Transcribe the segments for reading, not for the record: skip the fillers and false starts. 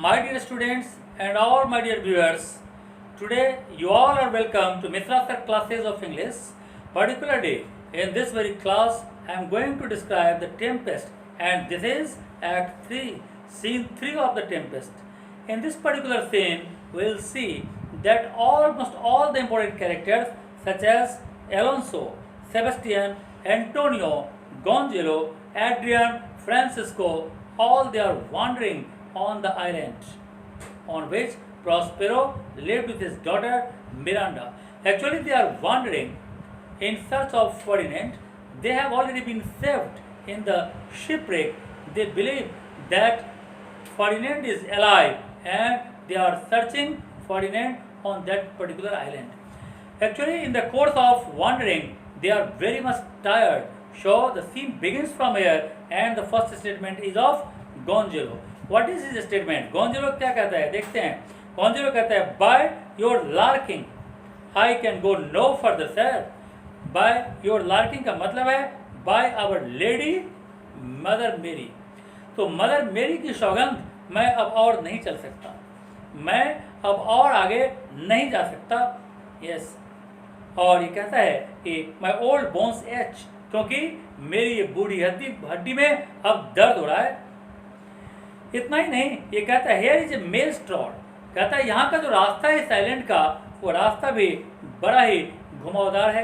My dear students and all my dear viewers, today you all are welcome to Mitra Sir classes of English. Particularly in this very class, I am going to describe the Tempest, and this is Act 3, Scene 3 of the Tempest. In this particular scene, we will see that almost all the important characters such as Alonso, Sebastian, Antonio, Gonzalo, Adrian, Francisco, all they are wandering on the island on which Prospero lived with his daughter Miranda. Actually, they are wandering in search of Ferdinand. They have already been saved in the shipwreck. They believe that Ferdinand is alive and they are searching Ferdinand on that particular island. Actually, in the course of wandering, they are very much tired. So the scene begins from here, and the first statement is of Gonzalo. What is his statement? Gonzalo क्या कहता है? देखते हैं. Gonzalo कहता है, by your larking, I can go no further, sir. By your larking का मतलब है by our lady mother Mary. तो मदर मेरी की सौगंध मैं अब और नहीं चल सकता, मैं अब और आगे नहीं जा सकता. यस. और ये कहता है कि माई ओल्ड बोन्स एच, क्योंकि मेरी ये बूढ़ी हड्डी में अब दर्द हो रहा है. इतना ही नहीं, ये कहता है हेयर इज ए मेल स्ट्रॉड. कहता है यहाँ का जो रास्ता है इस आइलैंड का, वो रास्ता भी बड़ा ही घुमावदार है.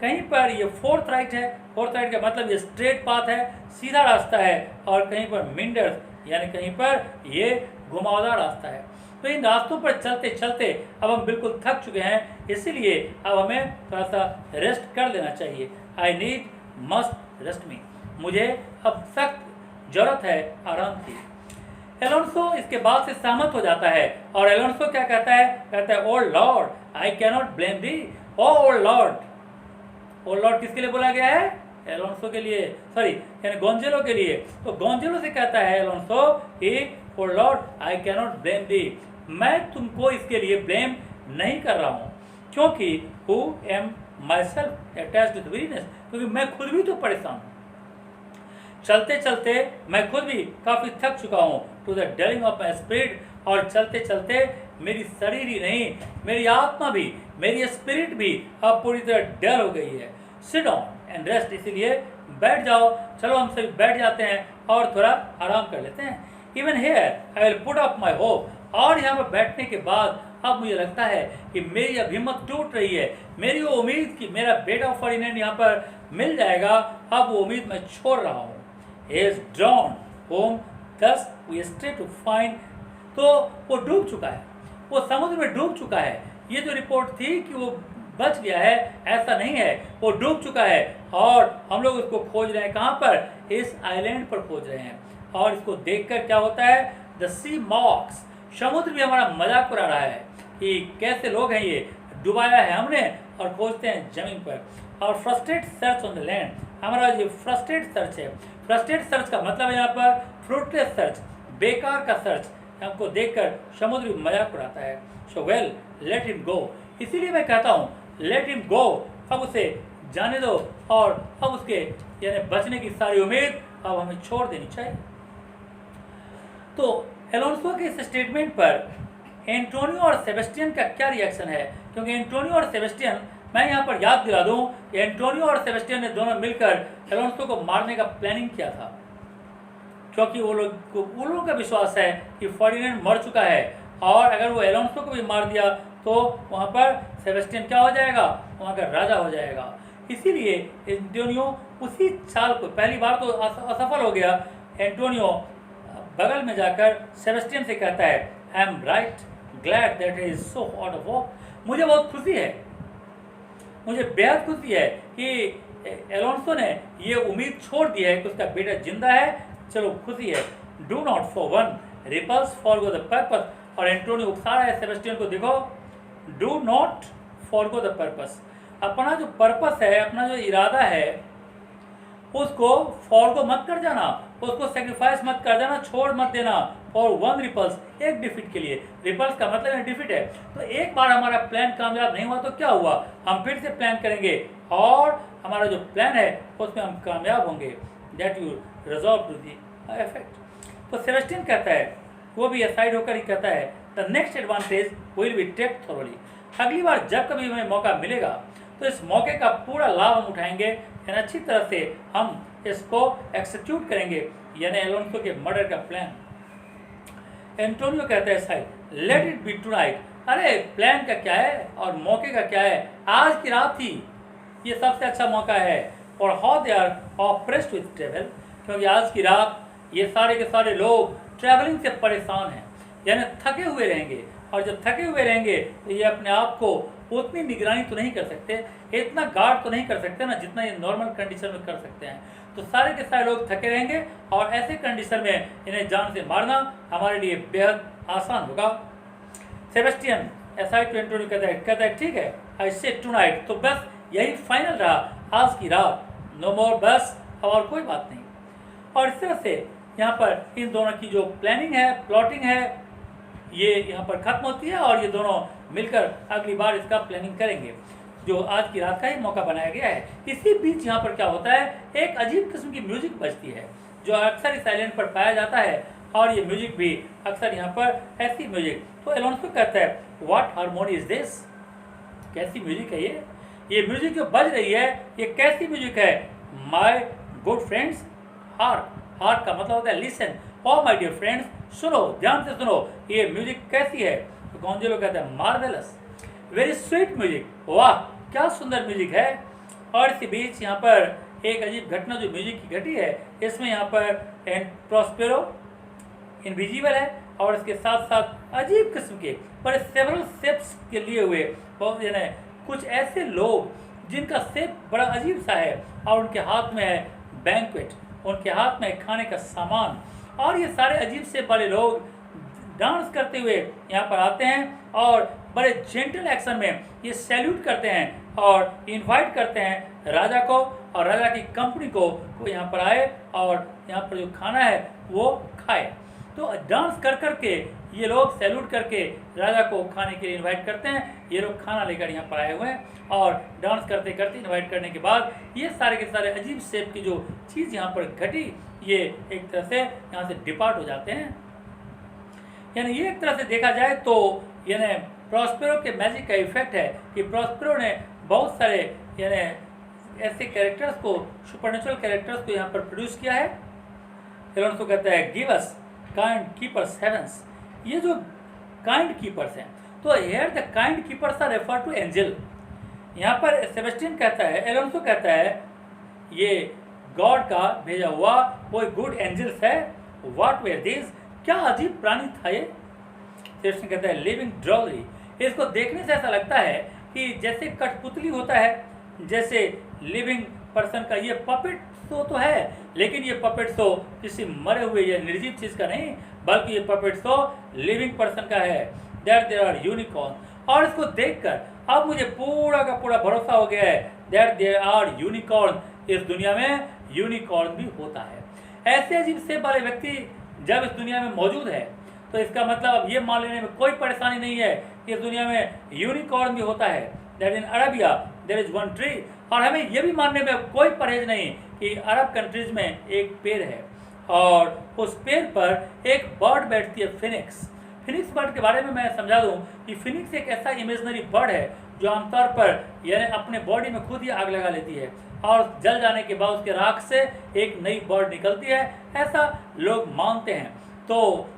कहीं पर ये फोर्थ राइट है. फोर्थ राइट का मतलब ये स्ट्रेट पाथ है, सीधा रास्ता है, और कहीं पर मिंडर्स यानी कहीं पर ये घुमावदार रास्ता है. तो इन रास्तों पर चलते चलते अब हम बिल्कुल थक चुके हैं, इसीलिए अब हमें थोड़ा सा रेस्ट कर लेना चाहिए. आई नीड मस्ट रेस्ट मी. मुझे अब सख्त जरूरत है आराम की. एलोन्सो इसके बाद से सहमत हो जाता है, और एलोन्सो क्या कहता है? कहता है, O lord I cannot blame thee. O lord. O lord किसके लिए बोला गया है? एलोन्सो के लिए, सॉरी यानी गोंजेलो के लिए. तो गोंजेलो से कहता है एलोन्सो कि ओ लॉर्ड आई कैनॉट ब्लेम दी. मैं तुमको इसके लिए ब्लेम नहीं कर रहा हूँ, क्योंकि who am my self attached with weakness, क्योंकि मैं खुद भी तो परेशान हूँ. चलते चलते मैं खुद भी काफ़ी थक चुका हूँ. To the dealing of my spirit. और चलते चलते मेरी शरीर ही नहीं, मेरी आत्मा भी, मेरी स्पिरिट भी अब पूरी तरह डल हो गई है. Sit down and rest. इसीलिए बैठ जाओ. चलो हम सभी बैठ जाते हैं और थोड़ा आराम कर लेते हैं. Even here I will put up my hope. और यहाँ पर बैठने के बाद अब मुझे लगता है कि मेरी अब हिम्मत टूट रही है. मेरी वो उम्मीद कि मेरा बेटा फर्डिनेंड यहाँ पर मिल जाएगा, अब वो उम्मीद मैं छोड़ रहा हूँ. He is drawn home, thus we stay to find. तो वो डूब चुका है, वो समुद्र में डूब चुका है. ये जो रिपोर्ट थी कि वो बच गया है, ऐसा नहीं है. वो डूब चुका है और हम लोग उसको खोज रहे हैं. कहाँ पर? इस आइलैंड पर खोज रहे हैं. और इसको देखकर क्या होता है? The sea mocks. समुद्र भी हमारा मजाक उड़ा रहा है कि कैसे लोग हैं ये, डुबाया है हमने और खोजते हैं जमीन पर. और frustrate search on the land. हमारा ये फ्रस्ट्रेट सर्च है. फ्रस्ट्रेट सर्च का मतलब है यहाँ पर फ्रूटलेस सर्च, बेकार का सर्च. हमको देखकर समुद्र भी मजाक उड़ाता है. So well let him go. इसीलिए मैं कहता हूँ लेट हिम गो. अब उसे जाने दो, और अब उसके यानी बचने की सारी उम्मीद अब हमें छोड़ देनी चाहिए. तो एलोन्सो के इस स्टेटमेंट पर एंटोनियो और सेबेस्टियन का क्या रिएक्शन है? क्योंकि एंटोनियो और सेबेस्टियन, मैं यहाँ पर याद दिला दूँ कि एंटोनियो और सेबेस्टियन ने दोनों मिलकर एलोन्सो को मारने का प्लानिंग किया था, क्योंकि वो लोगों का विश्वास है कि फर्डिनेंड मर चुका है, और अगर वो एलोन्सो को भी मार दिया तो वहाँ पर सेबेस्टियन क्या हो जाएगा? वहाँ का राजा हो जाएगा. इसीलिए एंटोनियो उसी चाल को, पहली बार तो असफल हो गया. एंटोनियो बगल में जाकर सेबेस्टियन से कहता है, I am right glad that is so out of hope. मुझे बहुत खुशी है, मुझे बेहद खुशी है कि एलोन्सो ने ये उम्मीद छोड़ दी है कि उसका बेटा जिंदा है. चलो खुशी है. Do not for one repulse forgo the purpose. और एंटोनियो उकसा रहा है सेबेस्टियन को, देखो do not forgo the purpose. अपना जो पर्पस है, अपना जो इरादा है, उसको फॉरगो मत कर जाना, उसको सेक्रीफाइस मत कर जाना, छोड़ मत देना. और वन रिपल्स, एक डिफीट के लिए. रिपल्स का मतलब है डिफीट है. तो एक बार हमारा प्लान कामयाब नहीं हुआ तो क्या हुआ? हम फिर से प्लान करेंगे और हमारा जो प्लान है उसमें हम कामयाब होंगे. That you resolve to the effect. तो सेबेस्टियन कहता है वो भी असाइड होकर ही कहता है the next advantage will be take thoroughly. अगली बार जब कभी हमें मौका मिलेगा तो इस मौके का पूरा लाभ हम उठाएंगे, यानी अच्छी तरह से हम इसको एक्सिक्यूट करेंगे, यानी एलोन्सो के मर्डर का प्लान। एंटोनियो कहता है side let it be tonight. अरे प्लान का क्या है और मौके का क्या है, आज की रात ही ये सबसे अच्छा मौका है। और how they are oppressed with travel, क्योंकि आज की रात ये सारे के सारे लोग ट्रैवलिंग से परेशान हैं, यानी थके हुए रहेंगे। और जब थके हुए रहेंगे तो ये अपने आप को उतनी निगरानी तो नहीं कर सकते, इतना गार्ड तो नहीं कर सकते ना जितना ये नॉर्मल कंडीशन में कर सकते हैं। तो सारे के सारे लोग थके रहेंगे और ऐसे कंडीशन में इन्हें जान से मारना हमारे लिए बेहद आसान होगा। सेबेस्टियन एसाइड टू एंटोनियो कहता है ठीक है, आई से टुनाइट, तो बस यही फाइनल रहा, आज की रात, नो मोर, बस और कोई बात नहीं। और इस तरह से यहाँ पर इन दोनों की जो प्लानिंग है, प्लॉटिंग है, ये यहाँ पर खत्म होती है और ये दोनों मिलकर अगली बार इसका प्लानिंग करेंगे, जो आज की रात का ही मौका बनाया गया है। इसी बीच यहाँ पर क्या होता है, एक अजीब किस्म की म्यूजिक बजती है जो अक्सर इस आइलैंड पर पाया जाता है, और ये म्यूजिक भी अक्सर यहाँ पर ऐसी म्यूजिक। तो एलोन्सो कहता है व्हाट हारमोनी इज दिस, कैसी म्यूजिक है ये म्यूजिक जो बज रही है ये कैसी म्यूजिक है। My good friends, hark, hark का मतलब होता है लिसन, और माय डियर फ्रेंड्स, सुनो, ध्यान से सुनो, ये म्यूजिक कैसी है। तो गोंजेलो कहता है मार्वेलस, वेरी स्वीट म्यूजिक, वाह क्या सुंदर म्यूजिक है। और इसी बीच यहाँ पर एक अजीब घटना जो म्यूजिक की घटी है, इसमें यहाँ पर प्रॉस्पेरो इनविजिबल है और इसके साथ साथ अजीब किस्म के पर सेवरल शेप्स के लिए हुए बहुत यानी कुछ ऐसे लोग जिनका शेप बड़ा अजीब सा है, और उनके हाथ में है बैंक्वेट, उनके हाथ में है खाने का सामान। और ये सारे अजीब शेप वाले लोग डांस करते हुए यहाँ पर आते हैं और बड़े जेंटल एक्शन में ये सैल्यूट करते हैं और इनवाइट करते हैं राजा को और राजा की कंपनी को वो यहाँ पर आए और यहाँ पर जो खाना है वो खाए। तो डांस कर करके ये लोग सैल्यूट करके राजा को खाने के लिए इनवाइट करते हैं। ये लोग खाना लेकर यहाँ पर आए हुए हैं और डांस करते करते इनवाइट करने के बाद ये सारे के सारे अजीब शेप की जो चीज़ यहाँ पर घटी, ये एक तरह से यहाँ से डिपार्ट हो जाते हैं। यानी ये एक तरह से देखा जाए तो यानी प्रॉस्पेरो के मैजिक का इफेक्ट है कि प्रॉस्पेरो ने बहुत सारे यानी ऐसे कैरेक्टर्स को, सुपरनेचुरल कैरेक्टर्स को यहाँ पर प्रोड्यूस किया है। एलोन्सो कहता है give us kind keepers heavens, ये जो काइंड कीपर्स हैं, तो here the kind keepers are refer to angel. यहाँ पर सेबेस्टियन कहता है, एलोन्सो कहता है ये गॉड का भेजा हुआ कोई गुड एंजल्स है। व्हाट वेयर दिस, क्या अजीब प्राणी था ये। सेबेस्टियन कहता है लिविंग ड्रॉली, इसको देखने से ऐसा लगता है कि जैसे कठपुतली होता है, जैसे लिविंग पर्सन का ये पपेट शो तो है, लेकिन ये पपेट शो किसी मरे हुए या निर्जीव चीज़ का नहीं, बल्कि ये पपेट शो लिविंग पर्सन का है। दैट देयर आर यूनिकॉर्न, और इसको देखकर अब मुझे पूरा का पूरा भरोसा हो गया है दैट देयर आर यूनिकॉर्न, इस दुनिया में यूनिकॉर्न भी होता है। ऐसे अजीब शेप वाले व्यक्ति जब इस दुनिया में मौजूद है तो इसका मतलब अब ये मान लेने में कोई परेशानी नहीं है कि इस दुनिया में यूनिकॉर्न भी होता है। That in Arabia there is one tree, और हमें यह भी मानने में कोई परहेज नहीं कि अरब कंट्रीज में एक पेड़ है और उस पेड़ पर एक बर्ड बैठती है, फिनिक्स। फिनिक्स बर्ड के बारे में मैं समझा दूं कि फिनिक्स एक ऐसा इमेजनरी बर्ड है जो आमतौर पर यानी अपने बॉडी में खुद ही आग लगा लेती है और जल जाने के बाद उसके राख से एक नई बर्ड निकलती है, ऐसा लोग मानते हैं। तो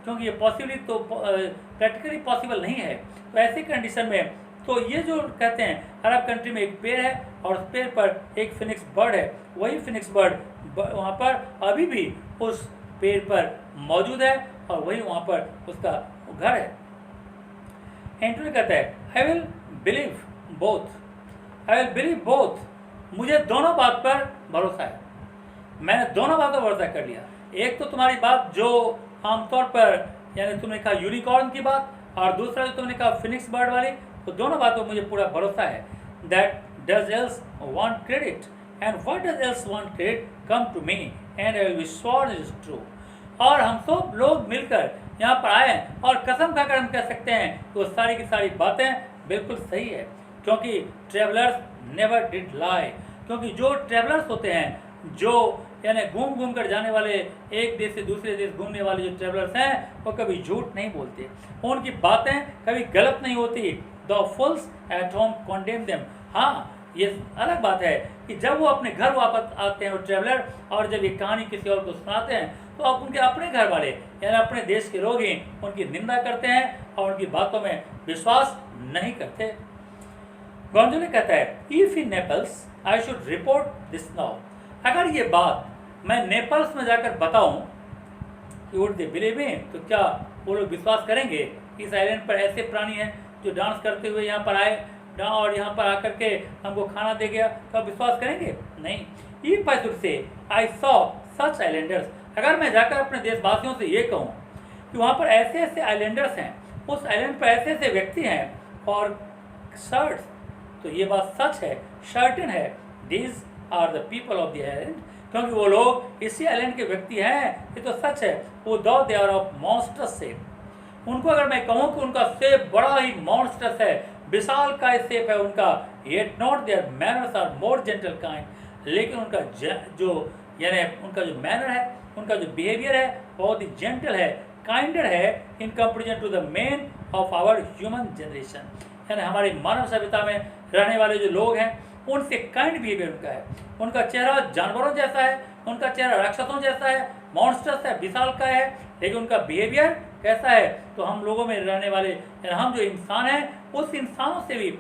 क्योंकि ये पॉसिबली तो प्रैक्टिकली पॉसिबल नहीं है, तो ऐसी कंडीशन में तो ये जो कहते हैं अरब कंट्री में एक पेड़ है और उस पेड़ पर एक फिनिक्स बर्ड है, वही फिनिक्स बर्ड वहाँ पर अभी भी उस पेड़ पर मौजूद है और वही वहाँ पर उसका घर है। एंटोनियो कहता है I will believe both, I will believe both, मुझे दोनों बात पर भरोसा है। मैंने दोनों बातों पर भरोसा कर लिया, एक तो तुम्हारी बात जो आमतौर पर यानी तुमने कहा यूनिकॉर्न की बात, और दूसरा जो तुमने कहा फिनिक्स बर्ड वाली, तो दोनों बातों पर मुझे पूरा भरोसा है। That does else want credit and what does else want credit come to me and I will be sure it is true. और हम सब लोग मिलकर यहाँ पर आए और कसम खाकर हम कह सकते हैं कि वो सारी की सारी बातें बिल्कुल सही है, क्योंकि ट्रेवलर्स नेवर डिड लाई, क्योंकि जो ट्रेवलर्स होते हैं, जो यानी घूम घूम कर जाने वाले, एक देश से दूसरे देश घूमने वाले जो ट्रेवलर्स हैं वो कभी झूठ नहीं बोलते, उनकी बातें कभी गलत नहीं होती। The fools at home condemn them. हाँ, ये अलग बात है कि जब वो अपने घर वापस आते हैं वो ट्रेवलर, और जब ये कहानी किसी और को सुनाते हैं तो आप उनके अपने घर वाले यानी अपने देश के लोग ही उनकी निंदा करते हैं और उनकी बातों में विश्वास नहीं करते। गोंजालो कहता है, if in Naples I should report this now. अगर ये बात मैं नेपल्स में जाकर बताऊं, वुड दे बिलीव मी, तो क्या वो लोग विश्वास करेंगे? इस आइलैंड पर ऐसे प्राणी हैं जो डांस करते हुए यहाँ पर आए और यहाँ पर आकर के हमको खाना दे गया, तो आप विश्वास करेंगे? नहीं। If I should say I saw such Islanders, अगर मैं जाकर अपने देशवासियों से ये कहूँ कि वहाँ पर ऐसे ऐसे आइलैंडर्स हैं, उस आइलैंड पर ऐसे ऐसे व्यक्ति हैं और शर्ट्स, तो ये बात सच है, सर्टेन है, these are the people of the island, क्योंकि वो लोग इसी आइलैंड के व्यक्ति हैं, ये तो सच है। वो दो they are of monsters shape, उनको अगर मैं कहूँ कि उनका शेप बड़ा ही मॉन्स्टर्स है, विशाल का शेप है उनका, yet note their manners are more gentle kind, लेकिन उनका जो यानी उनका जो मैनर है, उनका जो बिहेवियर है बहुत ही जेंटल है, काइंडर है in comparison to the men of our human generation. यानी हमारी मानव सभ्यता में रहने वाले जो लोग हैं उनसे काइंड बिहेवियर उनका है। उनका चेहरा जानवरों जैसा है, उनका चेहरा राक्षसों जैसा है, मॉन्स्टर्स है, विशाल का है, लेकिन उनका बिहेवियर कैसा है? तो हम लोगों में रहने वाले हम जो इंसान हैं उस इंसानों से भी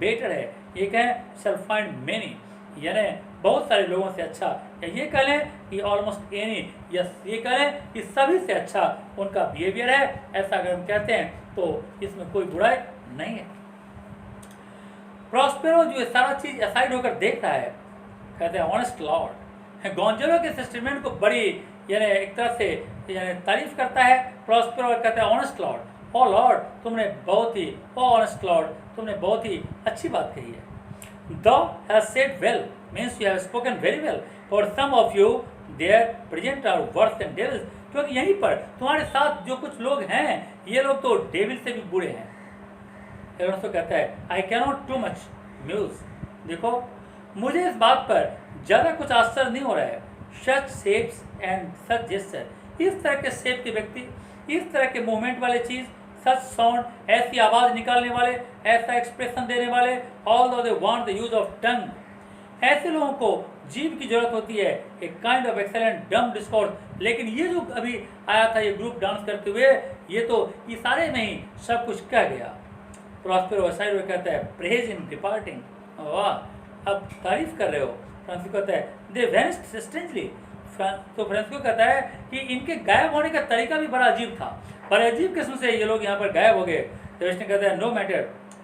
बेटर है। एक है शैल फाइंड मेनी, यानी बहुत सारे लोगों से अच्छा, या ये कह लें कि ऑलमोस्ट एनी, या ये कह लें कि सभी से अच्छा उनका बिहेवियर है। ऐसा अगर हम कहते हैं तो इसमें कोई बुराई नहीं है। प्रॉस्पेरो जो सारा चीज असाइड होकर देख रहा है, कहते हैं ऑनेस्ट लॉर्ड। गोंजालो के स्टेटमेंट को बड़ी यानी एक तरह से यानी तारीफ करता है प्रॉस्पेरो, कहता है ऑनेस्ट लॉर्ड, ओ लॉर्ड तुमने बहुत ही, ओ ऑनेस्ट लॉर्ड तुमने बहुत ही अच्छी बात कही है। Thou has said well means you have spoken very well. For some of you there present are worse than devils. क्योंकि यहीं पर तुम्हारे साथ जो कुछ लोग हैं ये लोग तो डेविल से भी बुरे हैं। एलोन्सो कहता है I cannot too much muse. देखो मुझे इस बात पर ज़्यादा कुछ आश्चर्य नहीं हो रहा है। सच शेप्स एंड सच जेस्चर, इस तरह के शेप के व्यक्ति, इस तरह के मूवमेंट वाले चीज़, सच साउंड, ऐसी आवाज़ निकालने वाले, ऐसा एक्सप्रेशन देने वाले, although they want the use of tongue, ऐसे लोगों को जीभ की जरूरत होती है, एक काइंड ऑफ एक्सेलेंट डम डिस्कोर्स। लेकिन ये जो अभी आया था ये ग्रुप डांस करते हुए, ये तो इशारे में ही सब कुछ कह गया। प्रॉस्पेरो वसाइरो कहता है प्रेज इन डिपार्टिंग, वाह अब तारीफ कर रहे हो। फ्रांसिस्को कहता है दे वेनिस्ड स्ट्रेंजली, तो फ्रांसिस्को कहता है कि इनके गायब होने का तरीका भी बड़ा अजीब था, बड़े अजीब किस्म से ये लोग यहाँ पर गायब हो गए। तो विष्णु कहता है नो मैटर,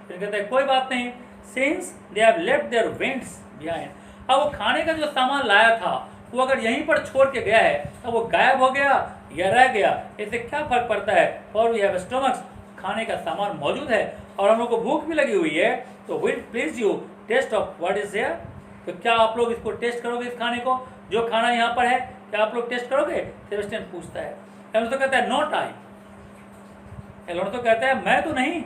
फिर कहता है कोई बात नहीं, since they have left their viands behind. अब वो खाने का जो सामान लाया था वो अगर यहीं पर छोड़ के गया है, अब वो गायब हो गया या रह गया, इससे क्या फर्क पड़ता है? फॉर वी हैव स्टमक्स, खाने का सामान मौजूद है और हम लोग को भूख भी लगी हुई है, तो will please you taste of what is there. तो क्या आप लोग इसको टेस्ट करोगे, इस खाने को, जो खाना यहाँ पर है, क्या आप लोग टेस्ट करोगे? सेबेस्टियन पूछता है। एलोन्सो कहता है नॉट आई, एलोन्सो कहता है मैं तो नहीं।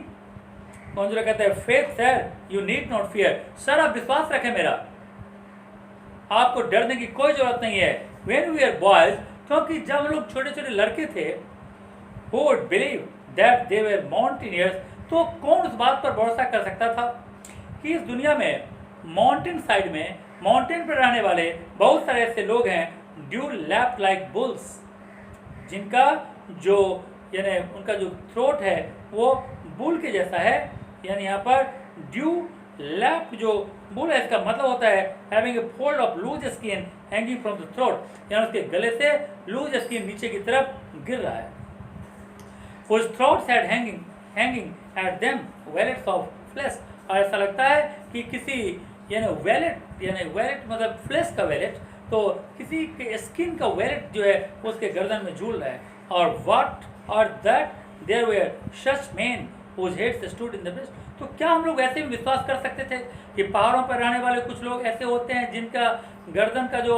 गोंजालो कहता है faith sir you need not fear, sir आप विश्वास रखें मेरा, आपको डरने की कोई जरूरत नहीं है। व्हेन वी आर बॉयज, क्योंकि जब हम लोग छोटे छोटे लड़के थे, who would believe that they were mountaineers, तो कौन उस बात पर भरोसा कर सकता था कि इस दुनिया में माउंटेन साइड में, माउंटेन पर रहने वाले बहुत सारे ऐसे लोग हैं ड्यू लैप्ड लाइक बुल्स, जिनका जो यानी उनका जो थ्रोट है वो बुल के जैसा है। यानी यहाँ पर ड्यू लैप जो बुल है इसका मतलब होता है having a fold of loose skin hanging from the throat, यानी उसके गले से लूज स्किन नीचे की तरफ गिर रहा है। Whose throats had hanging at them wallets of flesh, और ऐसा लगता है कि किसी यानी वैलेट मतलब फ्लेश का वैलेट, तो किसी के स्किन का वैलेट जो है उसके गर्दन में झूल रहा है। और व्हाट और that there were such men whose heads stood in the breast, तो क्या हम लोग ऐसे भी विश्वास कर सकते थे कि पहाड़ों पर रहने वाले कुछ लोग ऐसे होते हैं जिनका गर्दन का जो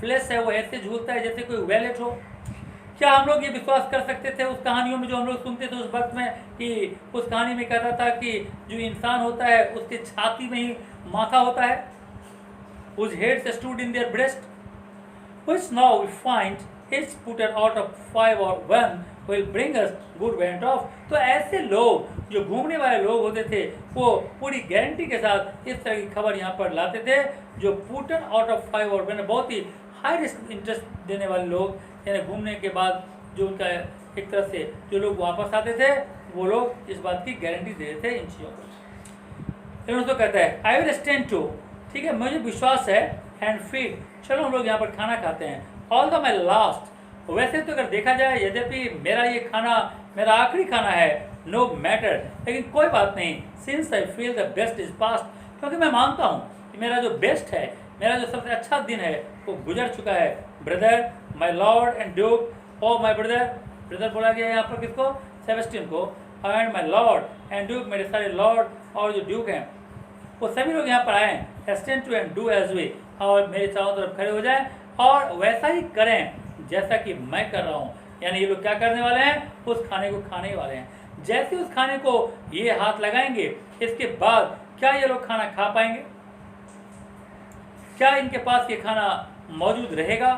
फ्लेश है वो ऐसे झूलता है जैसे कोई वैलेट हो? क्या हम लोग ये विश्वास कर सकते थे उस कहानियों में जो हम लोग सुनते थे उस वक्त में, कि उस कहानी में कहता था कि जो इंसान होता है उसके छाती में ही माथा होता है, whose heads stood in their breast, which now we find is put out of 5 or 1 will bring us good went off. तो ऐसे लोग जो घूमने वाले लोग होते थे वो पूरी गारंटी के साथ इस तरह की खबर यहाँ पर लाते थे, जो पुटन आउट ऑफ 5 और 1 बहुत ही हाई रिस्क इंटरेस्ट देने वाले लोग, यानी घूमने के बाद जो उनका एक तरह से जो लोग वापस आते थे वो लोग इस बात की गारंटी दे रहे थे इन चीज़ों को। फिर उसको कहता है आई विल स्टैंड टू, ठीक है मुझे विश्वास है, एंड फीड, चलो हम लोग यहाँ पर खाना खाते हैं, ऑल द माई लास्ट, वैसे तो अगर देखा जाए यद्यपि मेरा ये खाना मेरा आखिरी खाना है, नो मैटर, लेकिन कोई बात नहीं, since I feel the best is past, क्योंकि मैं मानता हूँ कि मेरा जो बेस्ट है, मेरा जो सबसे अच्छा दिन है वो गुजर चुका है। Brother my lord and duke, O my brother, brother बोला गया है यहाँ पर किसको, सेबेस्टियन को, and my lord and duke, मेरे सारे लॉर्ड और जो ड्यूक हैं वो सभी लोग यहाँ पर आए, stand to and do as way, और मेरे चारों तरफ खड़े हो जाएं और वैसा ही करें जैसा कि मैं कर रहा हूँ। यानी ये लोग क्या करने वाले हैं, उस खाने को खाने वाले हैं। जैसे उस खाने को ये हाथ लगाएंगे, इसके बाद क्या ये लोग खाना खा पाएंगे, क्या इनके पास ये खाना मौजूद रहेगा?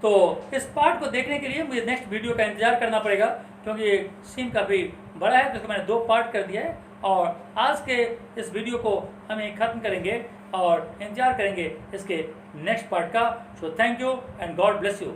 तो इस पार्ट को देखने के लिए मुझे नेक्स्ट वीडियो का इंतजार करना पड़ेगा, क्योंकि ये सीन काफ़ी बड़ा है, तो इसको मैंने 2 पार्ट कर दिया है, और आज के इस वीडियो को हम यहीं ख़त्म करेंगे और इंतजार करेंगे इसके नेक्स्ट पार्ट का। So thank you and God bless you.